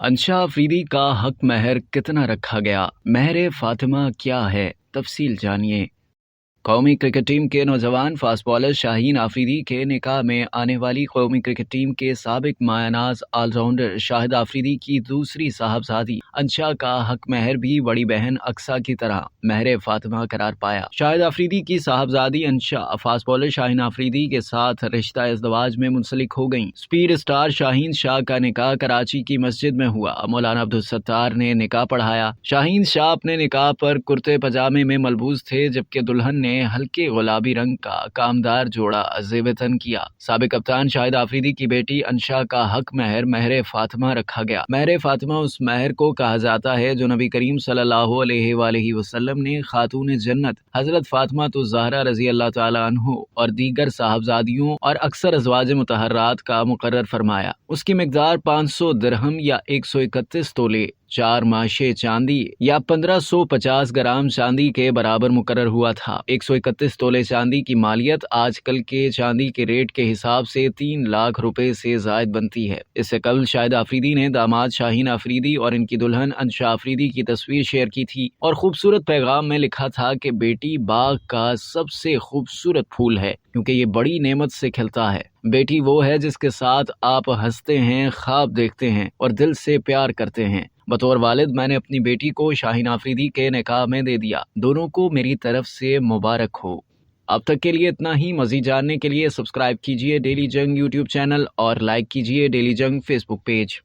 अंशा अफरीदी का हक महर कितना रखा गया? महर फातिमा क्या है? तफसील जानिए। कौमी क्रिकेट टीम के नौजवान फास्ट बॉलर शाहीन आफरीदी के निकाह में आने वाली कौमी क्रिकेट टीम के साबिक मायनाज ऑलराउंडर शाहिद आफरीदी की दूसरी साहबजादी अंशा का हक महर भी बड़ी बहन अक्सा की तरह महर फातिमा करार पाया। शाहिद आफरीदी की साहबजादी अंशा फास्ट बॉलर शाहीन आफरीदी के साथ रिश्ता इज़्दवाज में मुंसलिक हो गईं। स्पीड स्टार शाहीन शाह का निकाह कराची की मस्जिद में हुआ। मौलाना अब्दुल सत्तार ने निकाह पढ़ाया। शाहीन शाह अपने निकाह पर कुर्ते पजामे में मलबूस थे, जबकि दुल्हन ने हल्के गुलाबी रंग का कामदार जोड़ा ज़ेब-ए-तन किया। साबिक कप्तान शाहिद आफरीदी की बेटी अंशा का हक महर महर फातिमा रखा गया। महर फातिमा उस महर को कहा जाता है जो नबी करीम सल्लल्लाहु अलैहि वसल्लम ने खातून जन्नत हजरत फातिमा तो ज़हरा रज़ी अल्लाह ताला अन्हु और दीगर साहबजादियों और अक्सर अज़वाज मुतहर्रात का मुकर्रर फरमाया। उसकी मिकदार 500 दिरहम या 131 तोले 4 माशे चांदी या 1550 ग्राम चांदी के बराबर मुकर्रर हुआ था। 131 तोले चांदी की मालियत आजकल के चांदी के रेट के हिसाब से 3 लाख रुपए से जायद बनती है। इससे कबल शाहिद आफरीदी ने दामाद शाहीन आफरीदी और इनकी दुल्हन अंशा आफरीदी की तस्वीर शेयर की थी और खूबसूरत पैगाम में लिखा था कि बेटी बाग का सबसे खूबसूरत फूल है, क्योंकि ये बड़ी नेमत से खिलता है। बेटी वो है जिसके साथ आप हंसते हैं, ख्वाब देखते हैं और दिल से प्यार करते हैं। बतौर वालिद मैंने अपनी बेटी को शाहीन आफरीदी के निकाह में दे दिया। दोनों को मेरी तरफ से मुबारक हो। अब तक के लिए इतना ही। मज़ीद जानने के लिए सब्सक्राइब कीजिए डेली जंग यूट्यूब चैनल और लाइक कीजिए डेली जंग फेसबुक पेज।